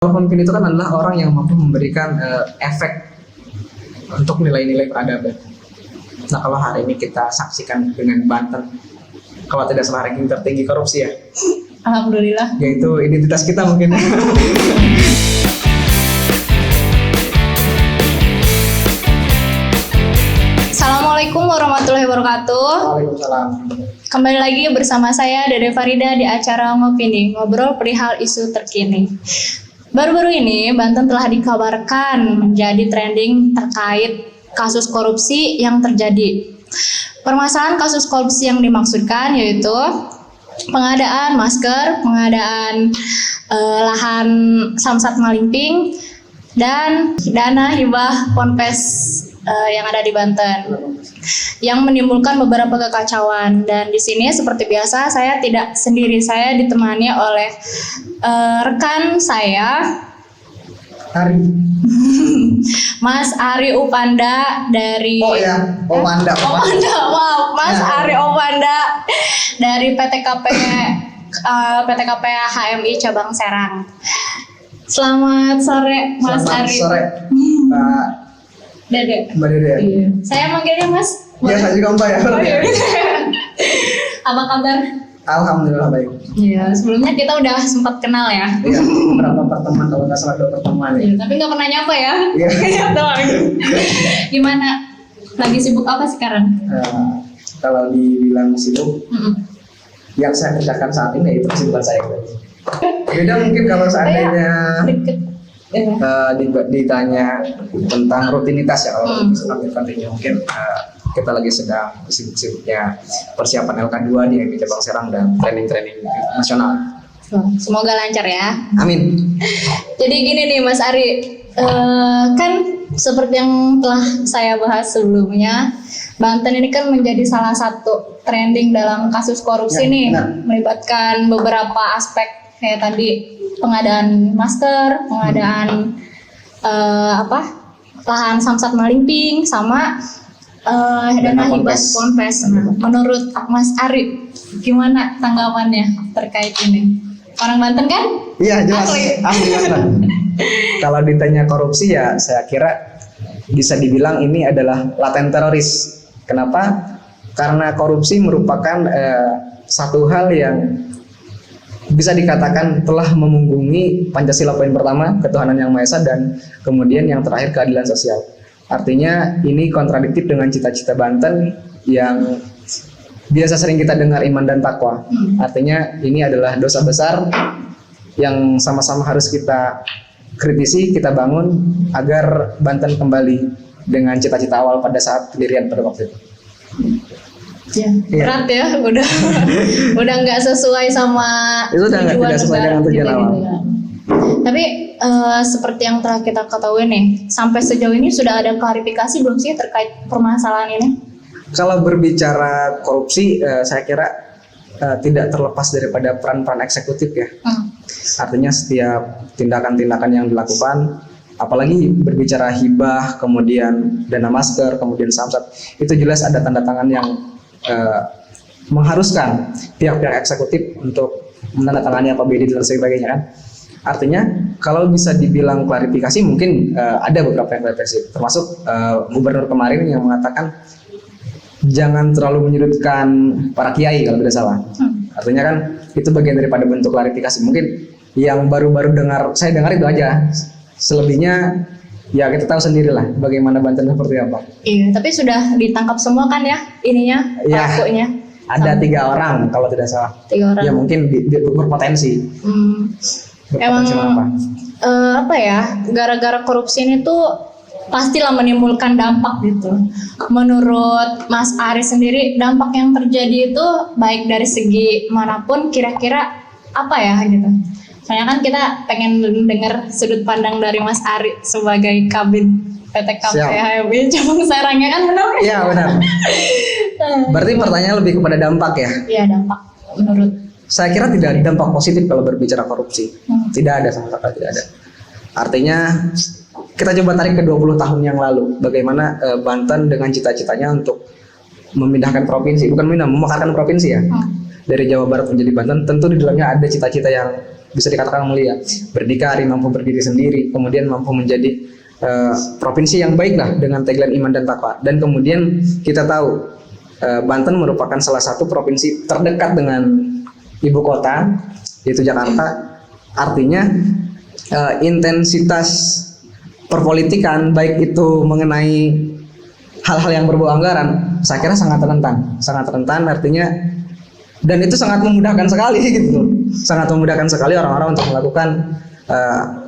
Pemimpin itu kan adalah orang yang mampu memberikan efek untuk nilai-nilai peradaban. Nah, kalau hari ini kita saksikan dengan Banten, kalau tidak salah ranking tertinggi korupsi ya, Alhamdulillah. yaitu identitas kita mungkin. Assalamualaikum warahmatullahi wabarakatuh. Waalaikumsalam. Kembali lagi bersama saya Dede Farida di acara Ngopini, ngobrol perihal isu terkini. Baru-baru ini Banten telah dikabarkan menjadi trending terkait kasus korupsi yang terjadi. Permasalahan kasus korupsi yang dimaksudkan yaitu pengadaan masker, pengadaan lahan Samsat Malingping, dan dana hibah Ponpes yang ada di Banten, yang menimbulkan beberapa kekacauan. Dan di sini seperti biasa saya tidak sendiri, saya ditemani oleh rekan saya Hari. Mas Ari Upanda dari Opanda. Maaf, Mas Ya. Ari Upanda dari PTKP HMI Cabang Serang. Selamat sore Mas Selamat Ari. sore, Dede. Mbak Dede. Iya. Saya manggilnya Mas. Ya, saya juga Mbak ya. Oh, iya. Apa kabar? Alhamdulillah baik. Iya, sebelumnya kita udah sempat kenal ya. Iya, beberapa pertemuan, kalau nggak salah 2 pertemuan ya. Iya, tapi nggak pernah nyapa ya. Iya. Iya doang. Gimana? Lagi sibuk apa sekarang? Kalau dibilang sibuk, Mm-mm. yang saya kerjakan saat ini itu kesibukan saya. Beda mungkin kalau seandainya Deket. Iya. ditanya tentang rutinitas ya, kalau continue mungkin kita lagi sedang sibuk-sibuknya persiapan LK2 di HMI Cabang Serang dan training nasional. Semoga lancar ya. Amin. Jadi gini nih Mas Ari, kan seperti yang telah saya bahas sebelumnya, Banten ini kan menjadi salah satu trending dalam kasus korupsi Ya, nih, benar. melibatkan beberapa aspek kayak tadi pengadaan masker, pengadaan lahan Samsat Malingping, sama dana hibah Ponpes. Nah, menurut Mas Ari, gimana tanggapannya terkait ini? Orang Banten kan? Iya jelas. Asli. Banten. Kalau ditanya korupsi ya saya kira bisa dibilang ini adalah laten teroris. Kenapa? Karena korupsi merupakan satu hal yang bisa dikatakan telah memunggungi Pancasila poin pertama, ketuhanan yang Maha Esa, dan kemudian yang terakhir keadilan sosial. Artinya ini kontradiktif dengan cita-cita Banten yang biasa sering kita dengar, iman dan takwa. Artinya ini adalah dosa besar yang sama-sama harus kita kritisi, kita bangun agar Banten kembali dengan cita-cita awal pada saat pendirian pada waktu itu. Ya, Iya. berat ya, udah nggak sesuai sama Itu udah nggak tidak sesuai dengan tujuan gitu, awal. ya. Tapi seperti yang telah kita ketahui nih, sampai sejauh ini sudah ada klarifikasi belum sih terkait permasalahan ini? Kalau berbicara korupsi, saya kira tidak terlepas daripada peran-peran eksekutif ya. Artinya setiap tindakan-tindakan yang dilakukan, apalagi berbicara hibah, kemudian dana masker, kemudian samsat, itu jelas ada tanda tangan yang mengharuskan pihak-pihak eksekutif untuk menandatangani APBD dan sebagainya kan. Artinya kalau bisa dibilang klarifikasi, mungkin ada beberapa yang klarifikasi, termasuk gubernur kemarin yang mengatakan jangan terlalu menyudutkan para kiai kalau tidak salah. Artinya kan itu bagian daripada bentuk klarifikasi. Mungkin yang baru-baru dengar, saya dengar itu aja. Selebihnya ya kita tahu sendirilah bagaimana Banten seperti apa. Iya, tapi sudah ditangkap semua kan ya ininya, Ya, pelakunya? ada 3 orang kalau tidak salah. 3 orang. Ya mungkin berpotensi. Emang Berpotensi apa? apa ya, gara-gara korupsi ini tuh pastilah menimbulkan dampak gitu. Menurut Mas Ari sendiri, dampak yang terjadi itu baik dari segi manapun, kira-kira apa ya gitu. Soalnya kan kita pengen dengar sudut pandang dari Mas Ari sebagai Kabid PTKP HMI Cabang Serang, ya kan, benar? Iya benar. Berarti pertanyaan lebih kepada dampak ya? Iya, dampak menurut. Saya kira tidak ada dampak positif kalau berbicara korupsi. Tidak ada, sama sekali tidak ada. Artinya kita coba tarik ke 20 tahun yang lalu, bagaimana Banten dengan cita-citanya untuk memindahkan provinsi, bukan memekarkan provinsi ya, dari Jawa Barat menjadi Banten. Tentu di dalamnya ada cita-cita yang bisa dikatakan mulia, berdikari, mampu berdiri sendiri, kemudian mampu menjadi provinsi yang baik lah dengan tagline iman dan takwa. Dan kemudian kita tahu Banten merupakan salah satu provinsi terdekat dengan ibu kota, yaitu Jakarta. Artinya intensitas perpolitikan baik itu mengenai hal-hal yang berbau anggaran, saya kira sangat rentan artinya, dan itu sangat memudahkan sekali gitu, sangat memudahkan sekali orang-orang untuk melakukan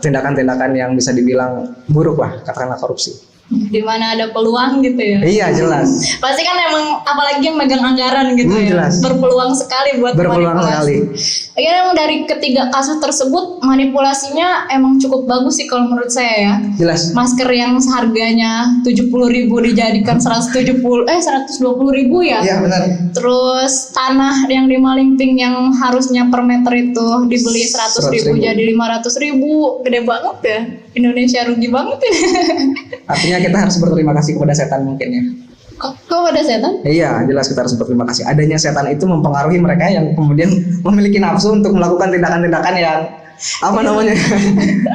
tindakan-tindakan yang bisa dibilang buruk lah, katakanlah korupsi. Di mana ada peluang gitu ya. Iya, jelas. Pasti kan emang apalagi yang megang anggaran gitu ya. Jelas. Berpeluang sekali buat manipulasi. Akhirnya emang dari ketiga kasus tersebut manipulasinya emang cukup bagus sih kalau menurut saya ya. Jelas. Masker yang seharganya 70.000 dijadikan 120.000 ya. Iya, benar. Terus tanah yang di Malingping yang harusnya per meter itu dibeli 100.000 jadi 500.000. Gede banget ya. Indonesia rugi banget ya. Artinya kita harus berterima kasih kepada setan mungkin ya. Kok ada setan? Iya, jelas kita harus berterima kasih. Adanya setan itu mempengaruhi mereka yang kemudian memiliki nafsu untuk melakukan tindakan-tindakan yang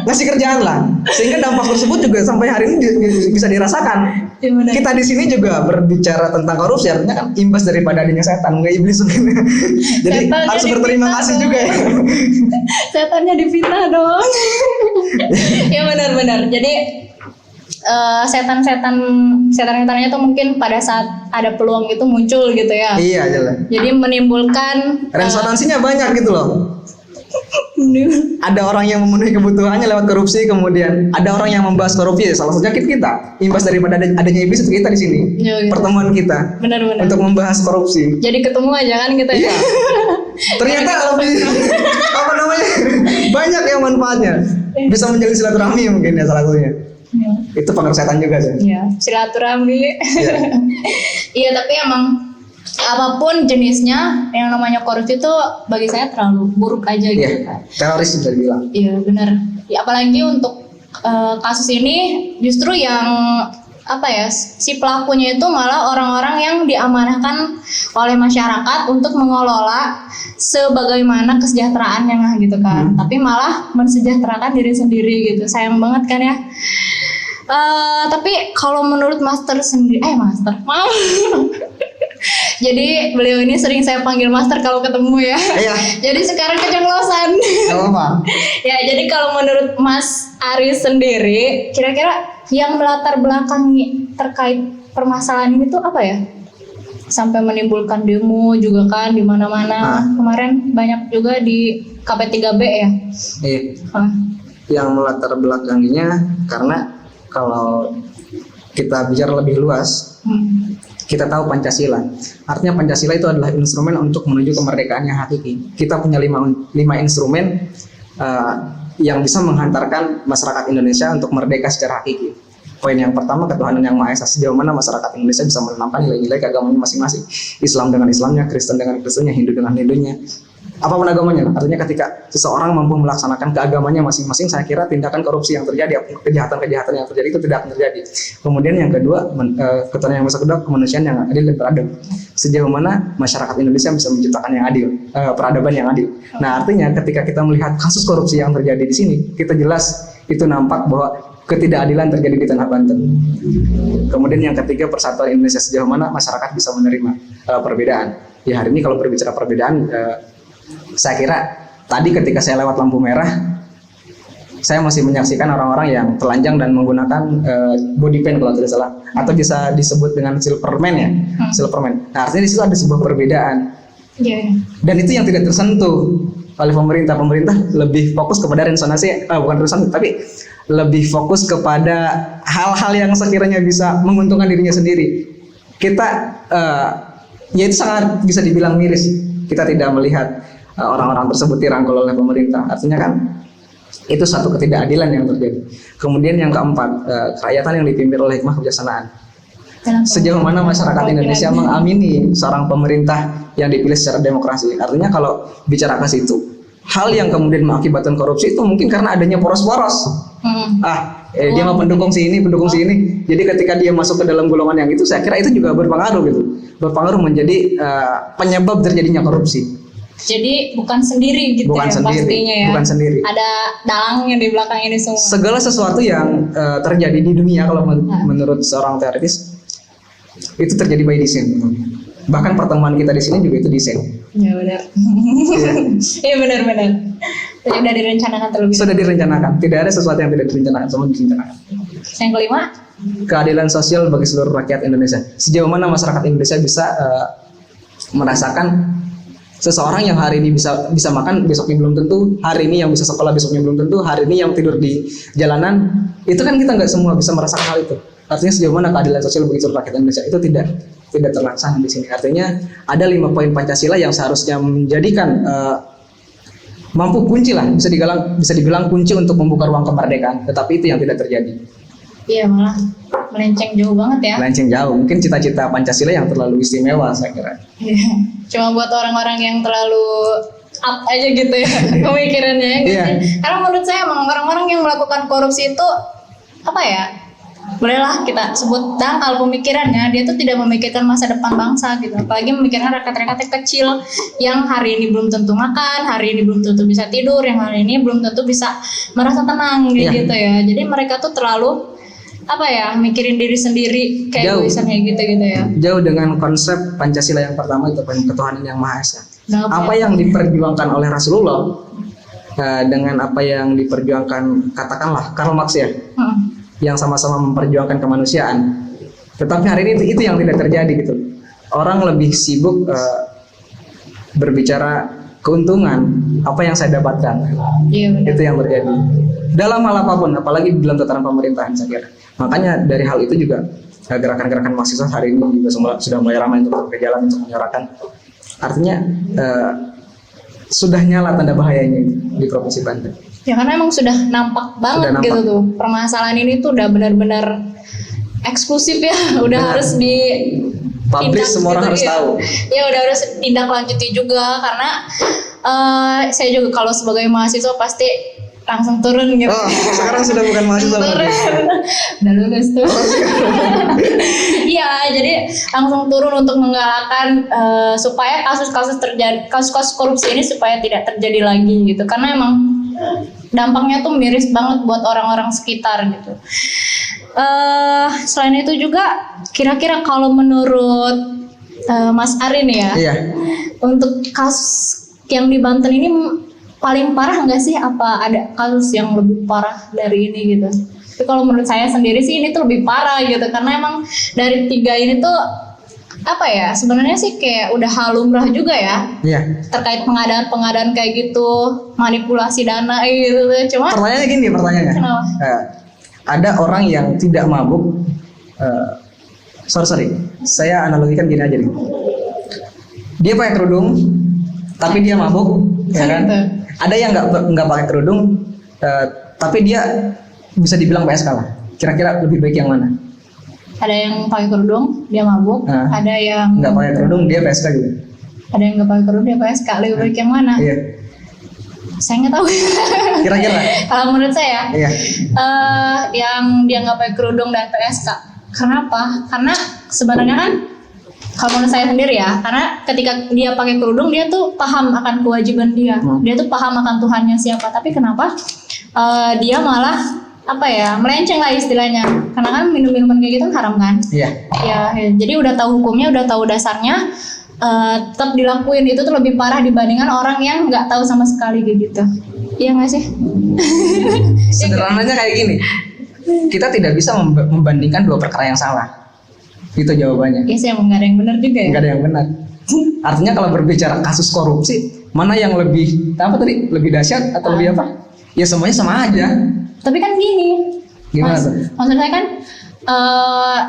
ngasih kerjaan lah. Sehingga dampak tersebut juga sampai hari ini bisa dirasakan. Gimana? Kita di sini juga berbicara tentang korupsi, artinya kan imbas daripada adanya setan, nggak iblis mungkin. Jadi Setannya harus berterima kasih dong. juga ya. Setannya difitnah dong. Ya benar-benar. Jadi setan-setannya tuh mungkin pada saat ada peluang itu muncul gitu ya. Iya, jelas. Jadi menimbulkan resonansinya banyak gitu loh. Ada orang yang memenuhi kebutuhannya lewat korupsi, kemudian ada orang yang membahas korupsi. Salah satunya kita. Imbas daripada adanya iblis itu kita di sini. Ya. Pertemuan kita Benar-benar. untuk membahas korupsi. Jadi ketemu aja kan kita. Iya. Ternyata lebih banyak yang manfaatnya. Bisa menjalin silaturahmi mungkin ya salah satunya. Ya. Itu pengaruh setan juga sih. Iya, silaturahmi. Iya. Iya, tapi emang apapun jenisnya yang namanya korupsi itu bagi saya terlalu buruk aja gitu Iya. kan. Teroris bisa dibilang. Iya, benar. Ya, apalagi untuk kasus ini justru yang si pelakunya itu malah orang-orang yang diamanahkan oleh masyarakat untuk mengelola sebagaimana kesejahteraannya gitu kan. Tapi malah mensejahterakan diri sendiri gitu. Sayang banget kan ya. Tapi kalau menurut master sendiri, maaf. Jadi beliau ini sering saya panggil master kalau ketemu ya. Iya. Jadi sekarang keceplosan. Gak apa-apa. Ya, jadi kalau menurut Mas Aris sendiri, kira-kira yang melatar belakangi terkait permasalahan ini tuh apa ya? Sampai menimbulkan demo juga kan di mana-mana. Kemarin banyak juga di KP3B ya. Iya. Yang melatar belakanginya karena kalau kita bicara lebih luas, kita tahu Pancasila. Artinya Pancasila itu adalah instrumen untuk menuju kemerdekaan yang hakiki. Kita punya lima instrumen yang bisa menghantarkan masyarakat Indonesia untuk merdeka secara hakiki. Poin yang pertama, ketuhanan yang Maha Esa. Sejauh mana masyarakat Indonesia bisa menanamkan nilai-nilai keagamaan masing-masing. Islam dengan Islamnya, Kristen dengan Kristennya, Hindu dengan Hindunya. Apapun agamanya, artinya ketika seseorang mampu melaksanakan keagamannya masing-masing, saya kira tindakan korupsi yang terjadi, kejahatan-kejahatan yang terjadi itu tidak akan terjadi. Kemudian yang kedua, ketuhanan yang Maha Esa, kemanusiaan yang adil dan beradab. Sejauh mana masyarakat Indonesia bisa menciptakan yang adil, peradaban yang adil. Nah, artinya ketika kita melihat kasus korupsi yang terjadi di sini, kita jelas itu nampak bahwa ketidakadilan terjadi di tanah Banten. Kemudian yang ketiga, persatuan Indonesia, sejauh mana masyarakat bisa menerima perbedaan. Ya, hari ini kalau berbicara perbedaan, saya kira tadi ketika saya lewat lampu merah, saya masih menyaksikan orang-orang yang telanjang dan menggunakan body paint kalau tidak salah, atau bisa disebut dengan silverman ya, silverman. Nah, artinya di situ ada sebuah perbedaan. Dan itu yang tidak tersentuh oleh pemerintah. Pemerintah lebih fokus kepada resonansi, bukan resonansi, tapi lebih fokus kepada hal-hal yang sekiranya bisa menguntungkan dirinya sendiri. Kita, ya itu sangat bisa dibilang miris. Kita tidak melihat orang-orang tersebut dirangkul oleh pemerintah. Artinya kan itu satu ketidakadilan yang terjadi. Kemudian yang keempat, kerakyatan yang dipimpin oleh hikmah kebijaksanaan. Sejauh mana masyarakat Indonesia mengamini seorang pemerintah yang dipilih secara demokrasi. Artinya kalau bicara ke situ, hal yang kemudian mengakibatkan korupsi itu mungkin karena adanya poros-poros. Dia mau pendukung si ini. Jadi ketika dia masuk ke dalam golongan yang itu, saya kira itu juga berpengaruh gitu. Berpengaruh menjadi penyebab terjadinya korupsi. Jadi bukan sendiri gitu Bukan ya sendiri, pastinya ya. bukan sendiri. Ada dalangnya di belakang ini semua. Segala sesuatu yang terjadi di dunia kalau menurut seorang teoritis itu terjadi by design. Bahkan pertemuan kita di sini juga itu desain. Ya benar. Iya benar-benar. Sudah direncanakan terlebih dahulu. Sudah direncanakan. Tidak ada sesuatu yang tidak direncanakan, semua direncanakan. Yang kelima, Keadilan sosial bagi seluruh rakyat Indonesia. Sejauh mana masyarakat Indonesia bisa merasakan seseorang yang hari ini bisa makan, besoknya belum tentu, hari ini yang bisa sekolah, besoknya belum tentu, hari ini yang tidur di jalanan, itu kan kita nggak semua bisa merasakan hal itu. Artinya sejauh mana keadilan sosial bagi seluruh rakyat Indonesia itu tidak terlaksana di sini. Artinya ada 5 poin Pancasila yang seharusnya menjadikan mampu kunci lah, bisa dibilang kunci untuk membuka ruang kemerdekaan, tetapi itu yang tidak terjadi. iya malah melenceng jauh banget ya. Melenceng jauh, mungkin cita-cita Pancasila yang terlalu istimewa saya kira. Iya. Cuma buat orang-orang yang terlalu up aja gitu ya pemikirannya ya. Iya. Karena menurut saya emang orang-orang yang melakukan korupsi itu apa ya? Bolehlah kita sebut dangkal pemikirannya, dia tuh tidak memikirkan masa depan bangsa gitu, apalagi memikirkan rakyat-rakyat kecil yang hari ini belum tentu makan, hari ini belum tentu bisa tidur, yang hari ini belum tentu bisa merasa tenang gitu ya. Jadi mereka tuh terlalu apa ya, mikirin diri sendiri kayak egoisan kayak gitu ya. Jauh dengan konsep Pancasila yang pertama itu ketuhanan yang Maha Esa. Apa yang diperjuangkan oleh Rasulullah dengan apa yang diperjuangkan katakanlah Karl Marx ya, yang sama-sama memperjuangkan kemanusiaan. Tetapi hari ini itu yang tidak terjadi gitu. Orang lebih sibuk berbicara keuntungan, apa yang saya dapatkan. Iya, benar. Itu yang terjadi dalam hal apapun, apalagi dalam tataran pemerintahan saya kira. Makanya dari hal itu juga gerakan-gerakan mahasiswa hari ini juga sudah mulai ramai untuk ke jalan untuk menyuarakan. Artinya sudah nyala tanda bahayanya di Provinsi Banten. Ya karena emang sudah nampak banget gitu tuh, permasalahan ini tuh udah benar-benar eksklusif ya, udah harus di publish, semua orang harus tahu. Ya udah harus tindak lanjuti juga, karena saya juga kalau sebagai mahasiswa pasti langsung turun gitu. Oh, sekarang sudah bukan mahasiswa lagi. Udah lulus tuh. Iya, jadi langsung turun untuk menggalakkan supaya kasus-kasus korupsi ini supaya tidak terjadi lagi gitu. Karena emang dampaknya tuh miris banget buat orang-orang sekitar gitu. Selain itu juga kira-kira kalau menurut Mas Arin ya, untuk kasus yang di Banten ini paling parah nggak sih? Apa ada kasus yang lebih parah dari ini gitu? Tapi kalau menurut saya sendiri sih ini tuh lebih parah gitu, karena emang dari 3 ini tuh apa ya, sebenarnya sih kayak udah hal lumrah juga ya. Iya. Terkait pengadaan kayak gitu, manipulasi dana gitu. Cuma pertanyaannya gini, kenapa? Ada orang yang tidak mabuk. Sorry, saya analogikan gini aja nih. Dia pakai kerudung, tapi dia mabuk, ya kan? Ada yang nggak pakai kerudung, tapi dia bisa dibilang PSK lah. Kira-kira lebih baik yang mana? Ada yang pakai kerudung, dia mabuk. Ada yang nggak pakai kerudung, dia PSK juga. Ada yang nggak pakai kerudung, dia PSK. Lebih baik yang mana? Iya. Saya nggak tahu. Kira-kira? Kalau menurut saya, iya. Yang dia nggak pakai kerudung dan PSK. Kenapa? Karena sebenarnya kan, kalau menurut saya sendiri ya, karena ketika dia pakai kerudung, dia tuh paham akan kewajiban dia. Dia tuh paham akan Tuhannya siapa. Tapi kenapa dia malah melenceng lah istilahnya. Karena kan minum-minuman kayak gitu haram kan? Iya. Ya, jadi udah tahu hukumnya, udah tahu dasarnya, tetap dilakuin. Itu tuh lebih parah dibandingkan orang yang nggak tahu sama sekali kayak gitu. Iya nggak sih? Sederhananya kayak gini. Kita tidak bisa membandingkan 2 perkara yang salah. Itu jawabannya. Iya sih, emang nggak ada yang benar juga ya. Nggak ada yang benar. Artinya kalau berbicara kasus korupsi, mana yang lebih lebih dahsyat atau lebih apa? Ya semuanya sama aja. Tapi kan gini. Gimana tuh? Maksud saya kan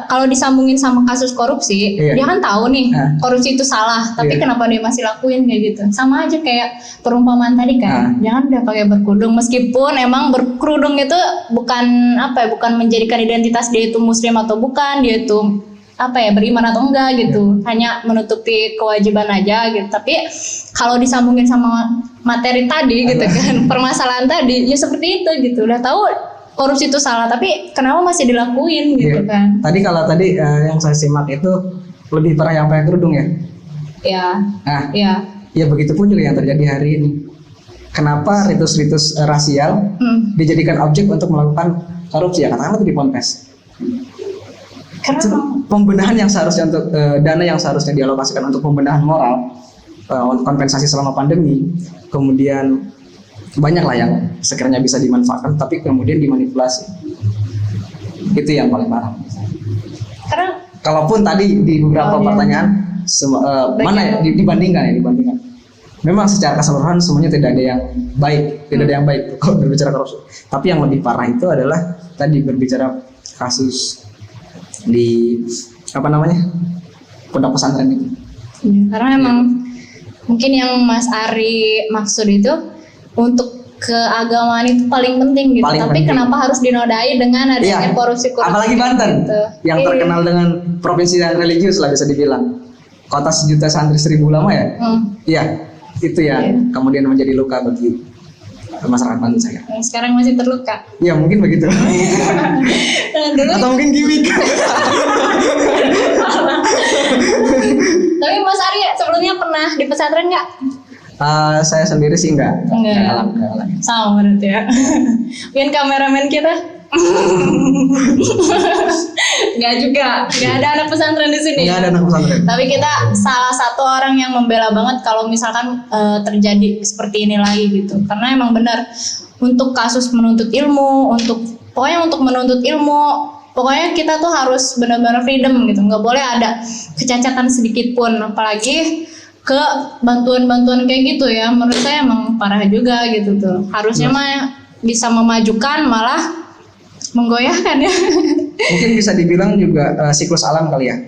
kalau disambungin sama kasus korupsi, dia kan tahu nih korupsi itu salah, tapi kenapa dia masih lakuin kayak gitu? Sama aja kayak perumpamaan tadi kan. Jangan udah pakai berkerudung, meskipun emang berkerudung itu bukan bukan menjadikan identitas dia itu muslim atau bukan, dia itu beriman atau enggak gitu, hanya menutupi kewajiban aja gitu. Tapi kalau disambungin sama materi tadi gitu kan, permasalahan tadi ya seperti itu gitu. Udah tahu korupsi itu salah, tapi kenapa masih dilakuin gitu kan? Tadi yang saya simak itu lebih parah yang pakai kerudung ya? Iya. Nah, iya. Ya begitupun juga yang terjadi hari ini. Kenapa ritus-ritus rasial dijadikan objek untuk melakukan korupsi? Ya katakanlah di Ponpes. Karena Pembenahan yang seharusnya untuk dana yang seharusnya dialokasikan untuk pembenahan moral, untuk kompensasi selama pandemi, kemudian banyak lah yang sekiranya bisa dimanfaatkan, tapi kemudian dimanipulasi. Itu yang paling parah. karena Kalaupun tadi di beberapa pertanyaan mana ya dibandingkan. Memang secara keseluruhan semuanya tidak ada yang baik, kalau berbicara korupsi. Tapi yang lebih parah itu adalah tadi berbicara kasus di pondok pesantren itu. Karena emang mungkin yang Mas Ari maksud itu untuk keagamaan itu paling penting gitu. Paling Tapi penting. kenapa harus dinodai dengan adanya korupsi? Apalagi Banten gitu. yang terkenal dengan provinsi yang religius lah bisa dibilang. Kota sejuta santri 1000 ulama ya. Iya, itu yang kemudian menjadi luka bagi masyarakat Banten saya. Yang sekarang masih terluka. Ya mungkin begitu. Dulu, Atau mungkin gimmick. tapi Mas Ari sebelumnya pernah di pesantren nggak? Saya sendiri sih enggak. Enggak. Sama berarti ya. Mungkin kameramen kita. Enggak juga. Enggak ada anak pesantren di sini. Enggak ada anak pesantren. Tapi kita salah satu orang yang membela banget kalau misalkan terjadi seperti ini lagi gitu. Karena emang benar untuk kasus menuntut ilmu, pokoknya untuk menuntut ilmu, pokoknya kita tuh harus benar-benar freedom gitu. Nggak boleh ada kecacatan sedikit pun, apalagi ke bantuan-bantuan kayak gitu ya. Menurut saya emang parah juga gitu tuh. Harusnya mah bisa memajukan malah menggoyahkan ya. Mungkin bisa dibilang juga siklus alam kali ya.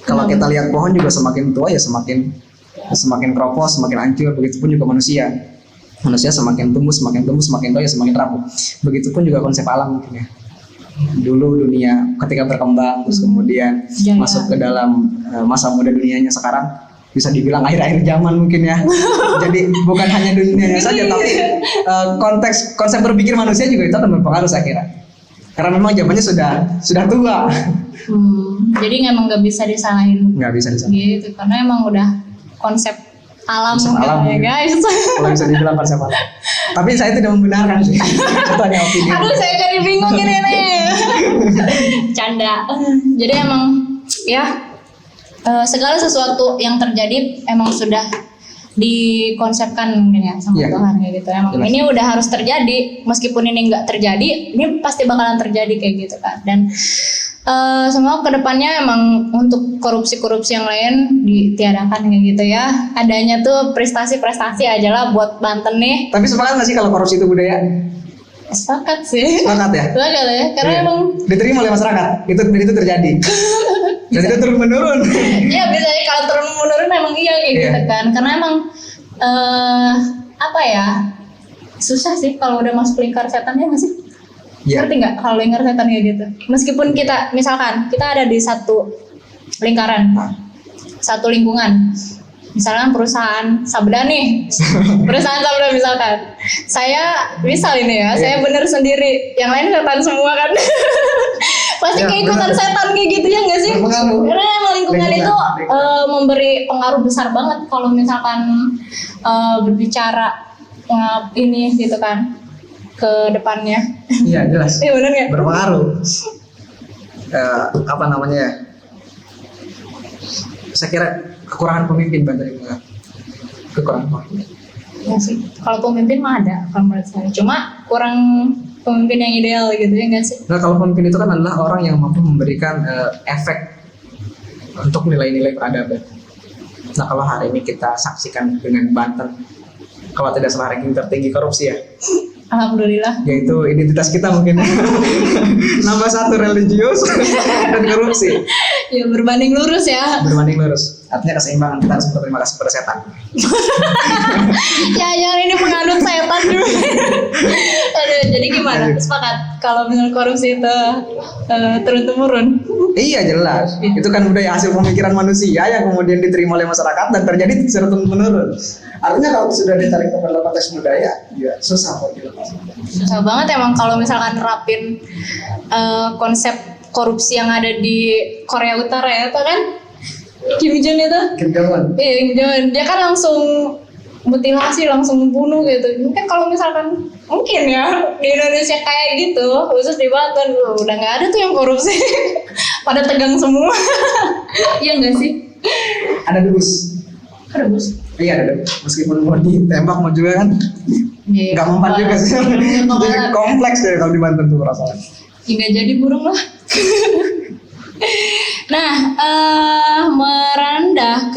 Kalau kita lihat pohon juga semakin tua ya semakin keropos, semakin hancur. Begitupun juga manusia. Manusia semakin tumbuh, semakin tua ya semakin rapuh. Begitupun juga konsep alam mungkin ya. Dulu dunia ketika berkembang terus kemudian masuk ke dalam masa muda dunianya sekarang bisa dibilang akhir-akhir zaman mungkin ya. Jadi bukan hanya dunianya saja tapi konsep berpikir manusia juga itu akan berpengaruh saya kira. Karena memang zamannya sudah tua. Jadi emang nggak bisa disalahin. Nggak bisa disalahin. Gitu, karena emang udah konsep alam ya guys. Kalau bisa dibilang konsep alam. Tapi saya tidak membenarkan sih. Itu hanya opini. Aduh, saya jadi bingung ini nih. Canda. Jadi emang ya segala sesuatu yang terjadi emang sudah dikonsepkan mungkin ya sama Tuhan kayak gitu. Emang ini udah harus terjadi, meskipun ini nggak terjadi, ini pasti bakalan terjadi kayak gitu kan. Dan semua kedepannya emang untuk korupsi-korupsi yang lain ditiadakan kayak gitu ya. Adanya tuh prestasi-prestasi aja lah buat Banten nih. Tapi sepakat nggak sih kalau korupsi itu budaya? Sepakat sih. Sepakat ya? Sepakat ya, karena emang diterima oleh masyarakat. Itu terjadi. Dan itu turun menurun. Iya biasanya kalau turun menurun emang iya kayak gitu kan. Karena emang apa ya, susah sih kalau udah masuk lingkar setannya nggak sih? Ngerti nggak kalau lingkar setan kayak gitu? Meskipun kita misalkan kita ada di satu lingkaran, satu lingkungan. Misalkan perusahaan Sabda nih, perusahaan Sabda misalkan. Saya misal ini ya, saya bener sendiri, yang lain setan semua kan. Pasti keikutan setan kayak gitu ya nggak sih? Karena emang lingkungan itu memberi pengaruh besar banget kalau misalkan berbicara ini gitu kan ke depannya. Iya jelas. Iya benar nggak? Berpengaruh. Apa namanya? Saya kira kekurangan pemimpin Banten itu. Kekurangan pemimpin. Ya sih. Kalau pemimpin mah ada kalau menurut saya. Cuma kurang pemimpin yang ideal gitu ya nggak sih? Nah kalau pemimpin itu kan adalah orang yang mampu memberikan efek untuk nilai-nilai peradaban. Nah kalau hari ini kita saksikan dengan Banten, kalau tidak salah ranking tertinggi korupsi ya. Alhamdulillah. Yaitu identitas kita mungkin. Nambah satu religius dan korupsi. Ya berbanding lurus ya. Berbanding lurus. Artinya keseimbangan, kita harus berterima kasih pada setan. Ya ini penganut setan dulu. Aduh, jadi gimana? Sepakat kalau misalnya korupsi itu turun temurun? Iya jelas. Itu kan udah hasil pemikiran manusia yang kemudian diterima oleh masyarakat dan terjadi secara turun menurun. Artinya kalau sudah ditarik ke dalam konteks budaya, ya susah kok dilepas. Susah banget emang kalau misalkan nerapin konsep korupsi yang ada di Korea Utara ya, itu kan? Kim Jong itu. Kim Jong Un. Iya, Kim Jong Un. Dia kan langsung mutilasi, langsung bunuh gitu. Mungkin kalau misalkan mungkin ya di Indonesia kayak gitu, khusus di Banten udah nggak ada tuh yang korupsi. Pada tegang semua. Iya nggak sih? Ada debus. Ada bos. Iya ada debus. Meskipun mau ditembak mau juga kan Iya. nggak mempan juga sih. Jadi kompleks deh kalau di Banten tuh perasaan. Hingga jadi burung lah. Nah, merendah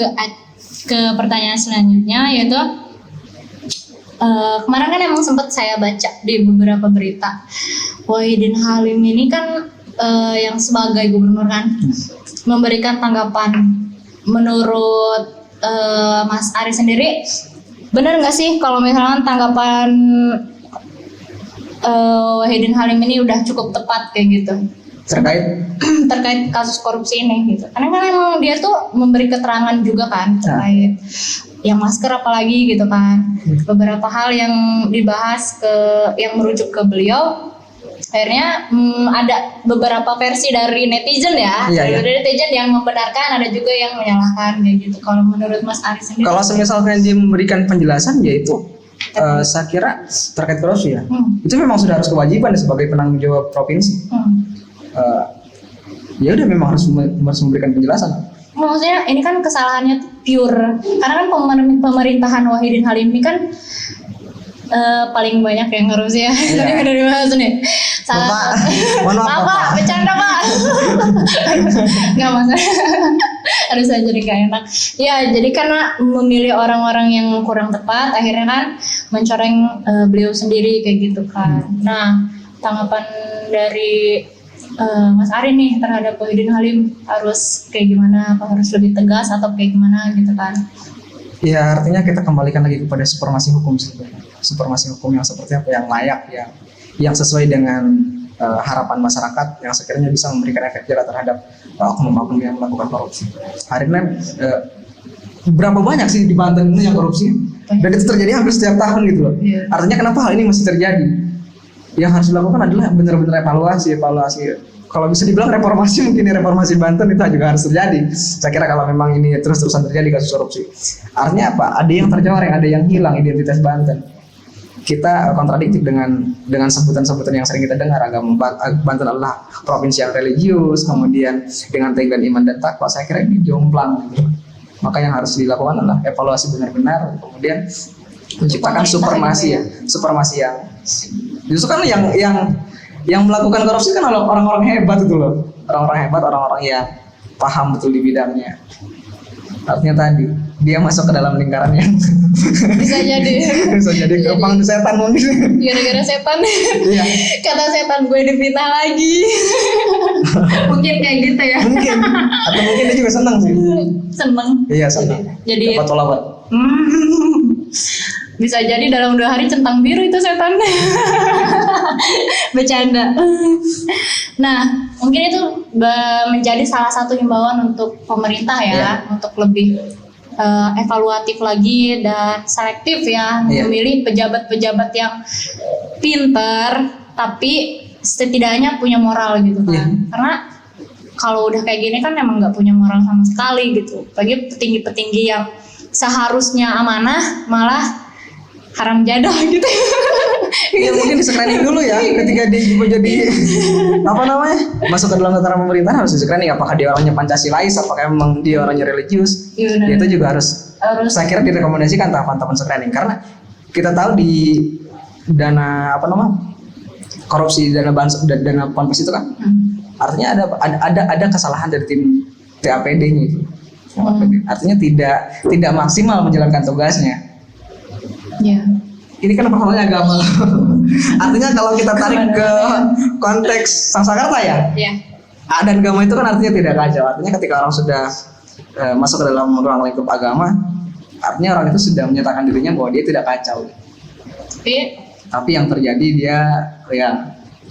ke pertanyaan selanjutnya yaitu kemarin kan emang sempat saya baca di beberapa berita Wahidin Halim ini kan yang sebagai gubernur kan memberikan tanggapan. Menurut Mas Ari sendiri benar nggak sih kalau misalnya tanggapan Wahidin Halim ini udah cukup tepat kayak gitu terkait kasus korupsi ini gitu. Karena kan emang dia tuh memberi keterangan juga kan terkait yang masker apalagi gitu kan. Beberapa hal yang dibahas yang merujuk ke beliau. Akhirnya ada beberapa versi dari netizen ya. Dari netizen yang membenarkan, ada juga yang menyalahkan kayak gitu. Kalau menurut Mas Ari sendiri? Kalau misalkan dia memberikan penjelasan yaitu saya kira terkait korupsi ya. Itu memang sudah harus kewajiban sebagai penanggung jawab provinsi. Ya udah memang harus memberikan penjelasan. Maksudnya ini kan kesalahannya pure karena kan pemerintahan Wahidin Halim ini kan paling banyak yang korupsi ya. Iya. Dari bahas nih. Salah. Pak, bercanda Pak. Nggak masalah. Harus aja jadi gak enak. Ya jadi karena memilih orang-orang yang kurang tepat, akhirnya kan mencoreng beliau sendiri kayak gitu kan. Nah tanggapan dari Mas Ari nih terhadap Wahidin Halim harus kayak gimana? Apa harus lebih tegas atau kayak gimana gitu kan? Ya artinya kita kembalikan lagi kepada supremasi hukum sebenarnya. Supremasi hukum yang seperti apa, yang layak, yang sesuai dengan harapan masyarakat, yang sekiranya bisa memberikan efek jerah terhadap oknum-oknum yang melakukan korupsi. Hari ini berapa banyak sih di Banten ini yang korupsi? Dan itu terjadi hampir setiap tahun gitu loh. Artinya kenapa hal ini masih terjadi? Yang harus dilakukan adalah benar-benar evaluasi. Kalau bisa dibilang reformasi, mungkin reformasi Banten itu juga harus terjadi. Saya kira kalau memang ini terus-terusan terjadi kasus korupsi. Artinya apa? Ada yang tercoreng, ada yang hilang identitas Banten. Kita kontradiktif dengan sebutan-sebutan yang sering kita dengar. Agama Banten adalah provinsi yang religius, kemudian dengan tagline iman dan takwa. Saya kira ini jomplang. Gitu. Maka yang harus dilakukan adalah evaluasi benar-benar, kemudian menciptakan supremasi yang justru kan yang melakukan korupsi kan orang-orang hebat itu loh, orang-orang yang paham betul di bidangnya. Artinya tadi dia masuk ke dalam lingkaran yang bisa jadi kepang setan mungkin. Gara-gara setan. Iya. Kata setan gue difitnah lagi. Mungkin kayak gitu ya. Mungkin. Atau mungkin dia juga senang sih. Seneng. Iya senang. Jadi dapat tolawat. Bisa jadi dalam 2 hari centang biru itu setan. Bercanda. Nah, mungkin itu menjadi salah satu himbauan untuk pemerintah ya, untuk lebih evaluatif lagi dan selektif ya, memilih pejabat-pejabat yang pintar tapi setidaknya punya moral gitu kan. Karena kalau udah kayak gini kan emang nggak punya moral sama sekali gitu. Bagi petinggi-petinggi yang seharusnya amanah malah haram jadah gitu. Ya mungkin di-screening dulu ya ketika dia jadi masuk ke dalam tataran pemerintahan, harus di-screening apakah dia orangnya Pancasilais, apakah memang dia orangnya religius. Ya, itu juga harus saya kira direkomendasikan tahapan-tahapan screening, karena kita tahu di dana korupsi dana Ponpes itu kan artinya ada kesalahan dari tim TAPD-nya. Artinya tidak maksimal menjalankan tugasnya. Ya. Ini kan persoalannya agama. Artinya kalau kita tarik ke konteks Sangsaka ya, dan agama itu kan artinya tidak kacau. Artinya ketika orang sudah masuk ke dalam ruang lingkup agama, artinya orang itu sudah menyatakan dirinya bahwa dia tidak kacau. Tapi yang terjadi dia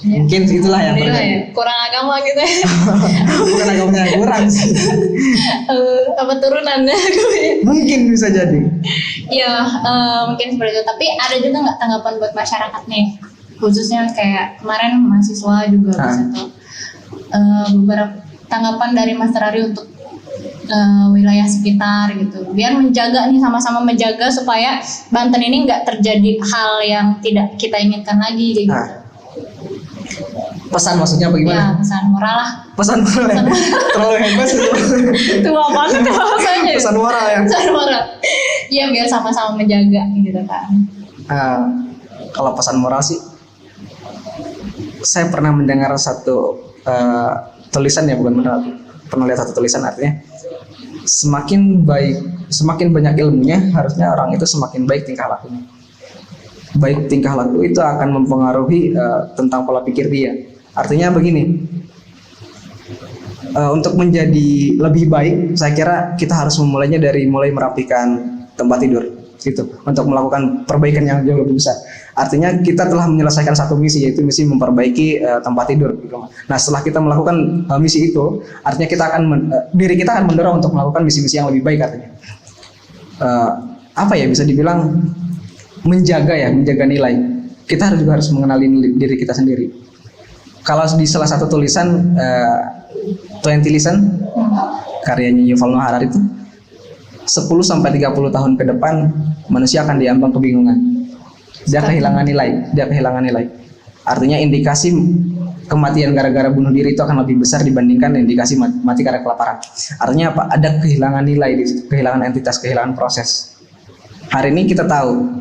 mungkin itulah yang terjadi. Kurang agama gitu. Bukan agamanya kurang sih. Apa turunannya? Mungkin bisa jadi. Ya mungkin seperti itu. Tapi ada juga nggak tanggapan buat masyarakat nih, khususnya kayak kemarin mahasiswa juga bisa tuh beberapa tanggapan dari Mas Rari untuk wilayah sekitar gitu, biar menjaga nih, sama-sama menjaga supaya Banten ini nggak terjadi hal yang tidak kita inginkan lagi gitu. Nah, pesan maksudnya Ya, bagaimana? pesan moral lah. Pesan moral ya? Terlalu hebat sih. Tua banget bahasanya. Pesan moral ya? Pesan moral. Iya, biar sama-sama menjaga gitu kan. Kalau pesan moral sih, saya pernah mendengar satu tulisan ya, bukan benar, pernah lihat satu tulisan, artinya semakin banyak ilmunya, harusnya orang itu semakin baik tingkah lakunya. Baik tingkah laku itu akan mempengaruhi tentang pola pikir dia. Artinya begini, untuk menjadi lebih baik, saya kira kita harus memulainya dari mulai merapikan tempat tidur, gitu, untuk melakukan perbaikan yang jauh lebih besar. Artinya kita telah menyelesaikan satu misi, yaitu misi memperbaiki tempat tidur, gitu. Nah, setelah kita melakukan misi itu, artinya kita akan diri kita akan mendorong untuk melakukan misi-misi yang lebih baik, artinya apa ya, bisa dibilang menjaga nilai. Kita juga harus mengenali diri kita sendiri. Kalau di salah satu tulisan 20 Lesson karyanya Yuval Noah Harari itu, 10-30 tahun ke depan manusia akan diambang kebingungan. Dia kehilangan nilai. Artinya indikasi kematian gara-gara bunuh diri itu akan lebih besar dibandingkan indikasi mati karena kelaparan. Artinya apa? Ada kehilangan nilai di situ, kehilangan entitas, kehilangan proses. Hari ini kita tahu,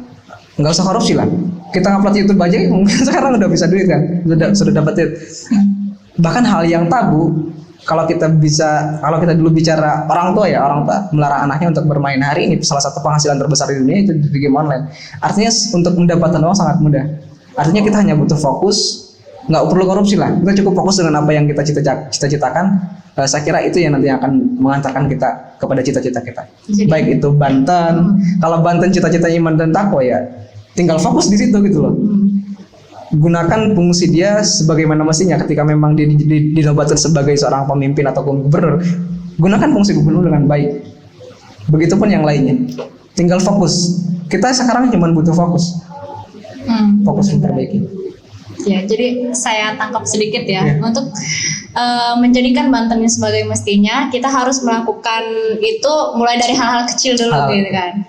nggak usah korupsi lah. Kita ngupload YouTube aja mungkin sekarang udah bisa duit kan, sudah dapat duit. Bahkan hal yang tabu, kalau kita dulu bicara orang tua melarang anaknya untuk bermain, hari ini salah satu penghasilan terbesar di dunia itu di game online. Artinya untuk mendapatkan uang sangat mudah. Artinya kita hanya butuh fokus, nggak perlu korupsi lah. Kita cukup fokus dengan apa yang kita cita-citakan. Saya kira itu yang nanti akan mengantarkan kita kepada cita-cita kita. Baik itu Banten, kalau Banten cita-citanya iman dan takwa, ya tinggal fokus di situ gitu loh. Gunakan fungsi dia sebagaimana mestinya. Ketika memang dinobatkan sebagai seorang pemimpin ataupun gubernur, gunakan fungsi gubernur dengan baik. Begitupun yang lainnya, tinggal fokus. Kita sekarang cuma butuh fokus, fokus memperbaiki. Ya, jadi saya tangkap sedikit ya. Untuk menjadikan Banten ini sebagai mestinya, kita harus melakukan itu mulai dari hal-hal kecil dulu gitu kan.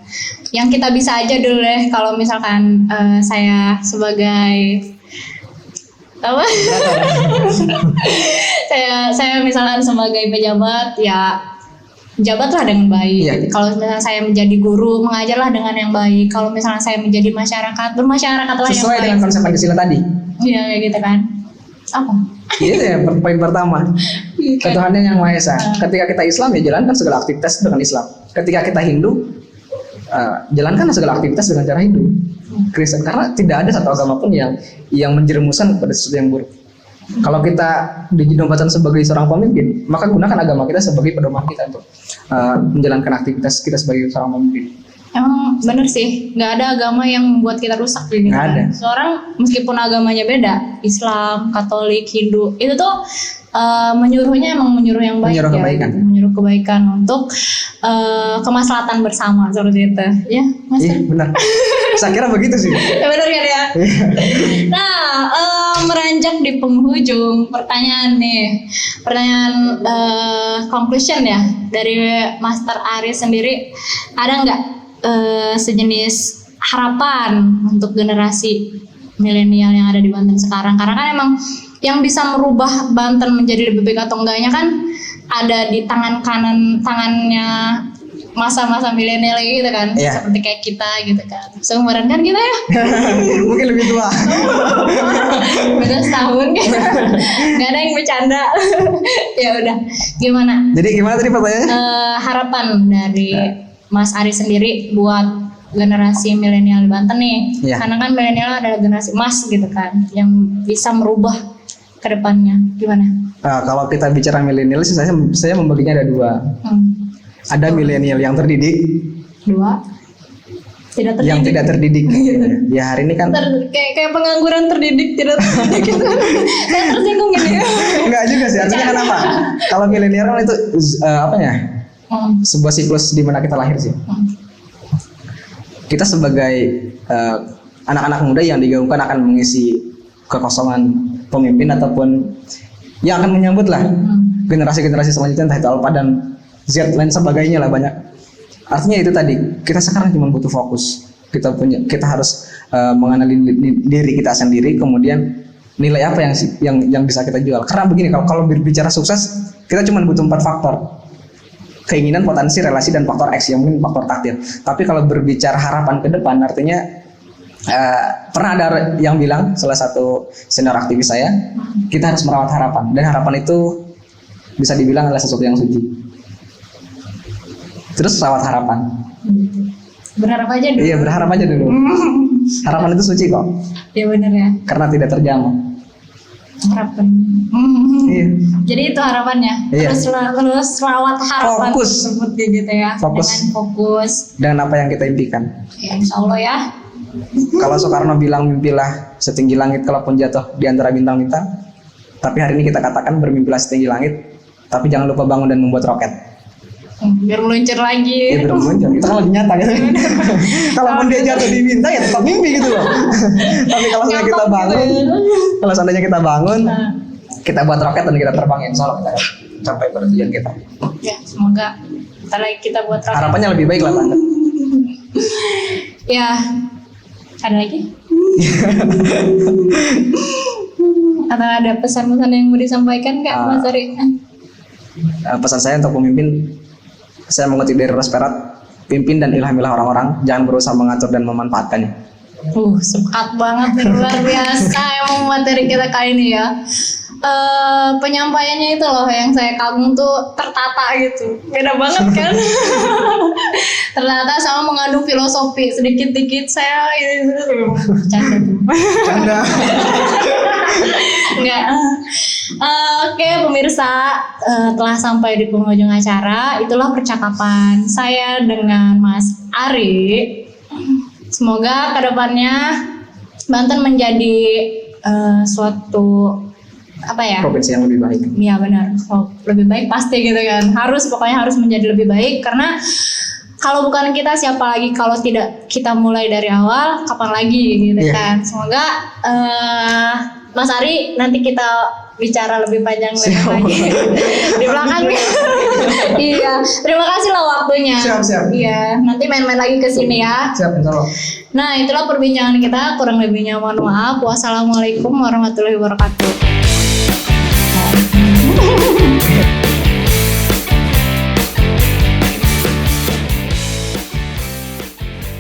Yang kita bisa aja dulu deh, kalau misalkan saya sebagai apa? saya misalkan sebagai pejabat, ya jabatlah dengan baik. Iya. Kalau misalnya saya menjadi guru, mengajarlah dengan yang baik. Kalau misalnya saya menjadi masyarakat, bermasyarakatlah yang baik. Sesuai dengan konsep Pancasila tadi. Iya, kayak gitu kan. Apa? Itu ya poin pertama. Ketuhanan yang Maha Esa. Ketika kita Islam, ya jalankan segala aktivitas dengan Islam. Ketika kita Hindu, jalankan segala aktivitas dengan cara Hindu. Kristen, karena tidak ada satu agama pun yang menjerumuskan pada sesuatu yang buruk. Kalau kita dinobatkan sebagai seorang pemimpin, maka gunakan agama kita sebagai pedoman kita untuk menjalankan aktivitas kita sebagai seorang pemimpin. Emang bener sih, nggak ada agama yang membuat kita rusak gitu. Nggak ada. Seorang meskipun agamanya beda, Islam, Katolik, Hindu, itu tuh menyuruhnya emang menyuruh yang baik, Menyuruh kebaikan. Gitu. Menyuruh kebaikan untuk kemaslahatan bersama seperti itu, ya Mas. Iya benar. Saya kira begitu sih. Ya, benar kan ya. Nah, meranjak di penghujung pertanyaan conclusion ya dari Master Aris sendiri, ada nggak sejenis harapan untuk generasi milenial yang ada di Banten sekarang? Karena kan emang yang bisa merubah Banten menjadi lebih baik atau enggaknya kan ada di tangannya masa-masa milenial gitu kan, seperti kayak kita gitu kan, seumuran kan kita ya. Mungkin lebih tua. Beda setahun gitu. Gak ada yang bercanda. Ya udah, gimana? Jadi gimana tadi pertanyaannya? Harapan dari Mas Ari sendiri buat generasi milenial di Banten nih, karena kan milenial adalah generasi emas gitu kan, yang bisa merubah ke depannya. Gimana? Kalau kita bicara milenial sih, saya membaginya ada dua. Ada milenial yang terdidik, dua tidak terdidik. Yang tidak terdidik. Ya hari ini kan kayak pengangguran terdidik tidak terdidik. Saya tersinggung ini. Enggak juga sih, artinya kan apa? Kalau milenial kan itu apa ya? Sebuah siklus di mana kita lahir sih. Kita sebagai anak-anak muda yang digaungkan akan mengisi kekosongan pemimpin ataupun yang akan menyambut lah generasi-generasi selanjutnya, entah itu Alpha dan Z lain sebagainya lah banyak. Artinya itu tadi, kita sekarang cuma butuh fokus. Kita harus mengenali diri kita sendiri, kemudian nilai apa yang bisa kita jual. Karena begini, kalau berbicara sukses, kita cuma butuh 4 faktor. Keinginan, potensi, relasi, dan faktor X, yang mungkin faktor takdir. Tapi kalau berbicara harapan ke depan, artinya pernah ada yang bilang, salah satu senior aktivis saya, kita harus merawat harapan, dan harapan itu bisa dibilang adalah sesuatu yang suci. Terus rawat harapan. Berharap aja dulu. Iya, berharap aja dulu. Harapan itu suci kok. Iya benar ya. Karena tidak terjamah. Harapan. Iya. Jadi itu harapannya. Iya. Terus rawat harapan Fokus. tersebut gitu ya. Fokus. Dengan fokus. Dengan apa yang kita impikan. Ya, insya Allah ya. Kalau Soekarno bilang mimpilah setinggi langit kalaupun jatuh di antara bintang-bintang. Tapi hari ini kita katakan bermimpilah setinggi langit, tapi jangan lupa bangun dan membuat roket. Biar meluncur lagi. Iya, meluncur. Itu kan lebih nyata gitu. Kalaupun dia jatuh di bintang ya tetap mimpi gitu loh. Tapi kalau seandainya kita bangun, kalau seandainya kita bangun, kita buat roket dan kita terbang, insya Allah kita sampai pada tujuan kita. Ya, semoga ntar lagi kita buat roket. Harapannya lebih baik lah Tante. Ya, ada lagi? Atau ada pesan-pesan yang mau disampaikan Kak Mas Ari? Pesan saya untuk pemimpin, saya mengutip dari Rosperat, pimpin dan ilhamilah orang-orang, jangan berusaha mengatur dan memanfaatkannya. Sepakat banget nih, luar biasa emang materi kita kali ini ya. Penyampaiannya itu loh yang saya kagum tuh tertata gitu, beda banget kan. Ternyata sama mengandung filosofi sedikit-dikit saya canda tuh. Canda. Enggak. Oke pemirsa, telah sampai di penghujung acara. Itulah percakapan saya dengan Mas Ari. Semoga kedepannya Banten menjadi suatu provinsi yang lebih baik. Iya benar. Lebih baik pasti gitu kan. Pokoknya harus menjadi lebih baik, karena kalau bukan kita siapa lagi, kalau tidak kita mulai dari awal kapan lagi gitu kan. Semoga Mas Ari nanti kita bicara lebih panjang lagi di belakang. Iya, terima kasih lah waktunya. Siap. Iya, nanti main-main lagi ke sini ya. Siap, insya Allah. Nah, itulah perbincangan kita. Kurang lebihnya mohon maaf. Wassalamualaikum warahmatullahi wabarakatuh.